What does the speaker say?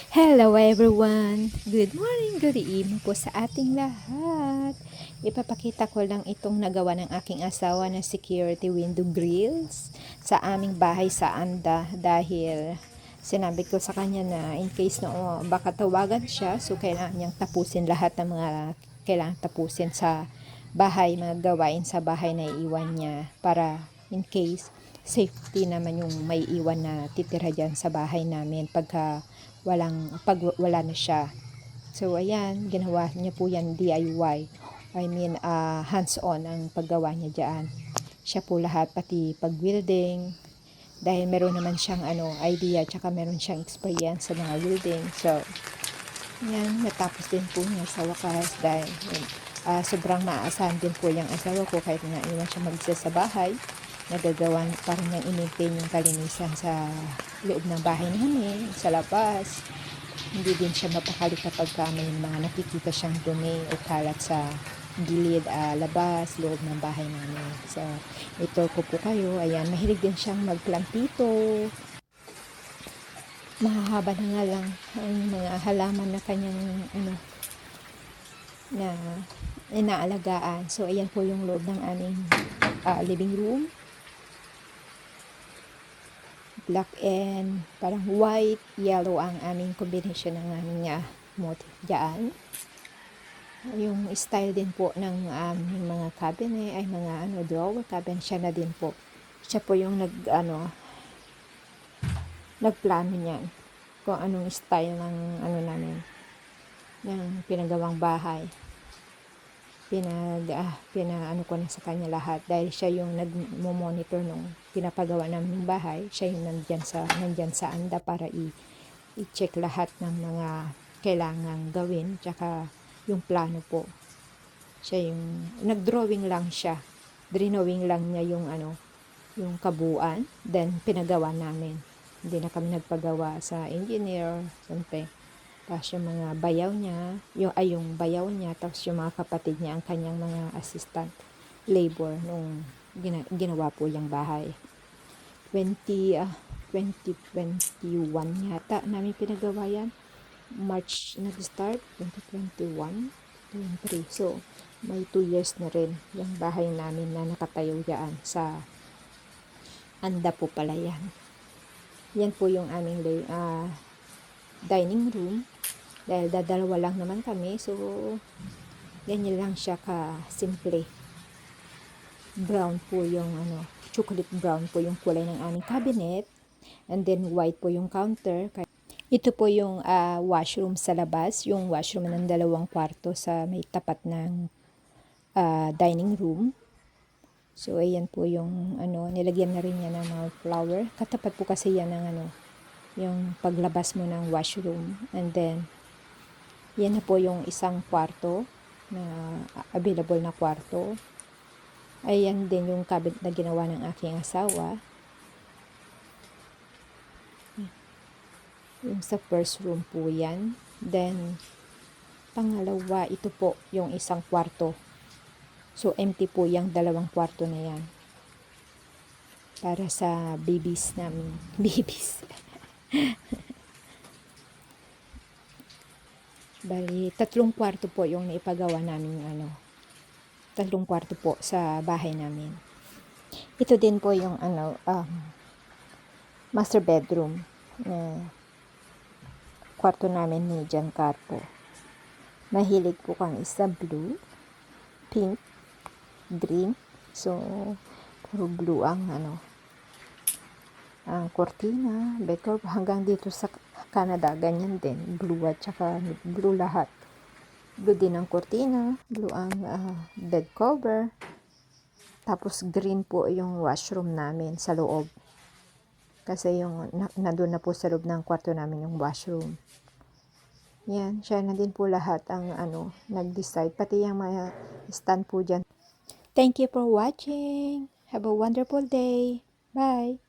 Hello everyone! Good morning, good evening po sa ating lahat. Ipapakita ko lang itong nagawa ng aking asawa na security window grills sa aming bahay sa Anda dahil sinabi ko sa kanya na in case na baka tawagan siya, so kailangan niyang tapusin lahat ng mga kailangan tapusin sa bahay, mga gawain sa bahay na iiwan niya para in case safety naman yung may iwan na titira dyan sa bahay namin pag wala na siya. So ayan, ginawa niya po yan DIY. Hands-on ang paggawa niya diyan. Siya po lahat, pati pag-welding, dahil meron naman siyang idea, tsaka meron siyang experience sa mga welding. So yan, natapos din po niya sa wakas dahil sobrang maaasahan din po yung asawa ko kahit na iwan siya mag-isa sa bahay. Nagagawan pa rin niyang i-maintain yung kalinisan sa loob ng bahay namin, sa labas. Hindi din siya mapakali kapag may mga nakikita siyang dumi o kalat sa gilid, labas, loob ng bahay namin. So, ito ko po kayo. Ayan, mahilig din siyang magplantito. Mahahaba na nga lang ang mga halaman na kanyang na inaalagaan. So, ayan po yung loob ng aming living room. Black and parang white, yellow ang aming combination ng aming motif dyan. Yung style din po ng aming mga cabinet ay mga drawer cabinet, siya na din po. Siya po yung nagplano niyan kung anong style ng namin, ng pinagawang bahay. Pinaano ko na sa kanya lahat dahil siya yung nagmo-monitor nung pinapagawa namin ng bahay. Siya yung nandyan sa Anda para i-check lahat ng mga kailangang gawin, tsaka yung plano po. Siya yung nag-drawing lang siya. Drawing lang niya yung yung kabuuan, then pinagawa namin. Hindi na kami nagpagawa sa engineer, siyempre. Tapos yung mga bayaw niya, yung bayaw niya, tapos yung mga kapatid niya, ang kanyang mga assistant labor nung ginawa po yung bahay. 2021 yata namin pinagawa yan. March nag-start, 2021, 23. So, may 2 years na rin yung bahay namin na nakatayo yan sa Anda po pala yan. Yan po yung aming dining room. Dahil dadalawa lang naman kami, so ganyan lang siya ka-simple. Brown po yung chocolate brown po yung kulay ng aming cabinet. And then white po yung counter. Ito po yung washroom sa labas, yung washroom ng 2 kwarto sa may tapat ng dining room. So ayan po yung nilagyan na rin niya ng mga flower. Katapat po kasi yan ng yung paglabas mo ng washroom. And then yan na po yung isang kwarto na available na kwarto. Ayan din yung cabinet na ginawa ng aking asawa. Yung sa first room po yan. Then, pangalawa, ito po yung isang kwarto. So, empty po yung 2 kwarto na yan. Para sa babies namin. Babies. Bali, 3 kwarto po yung naipagawa namin 3 kwarto po sa bahay namin. Ito din po yung master bedroom. Kwarto namin ni Giancarlo. Mahilig po kami sa blue, pink, green. So, puro blue ang ang cortina, bed cover, hanggang dito sa Canada, ganyan din. Blue at saka blue lahat. Blue din ang cortina, blue ang bed cover. Tapos green po yung washroom namin sa loob. Kasi yung nandun na po sa loob ng kwarto namin yung washroom. Yan, siya na din po lahat ang nag-decide. Pati yung mga stand po dyan. Thank you for watching. Have a wonderful day. Bye.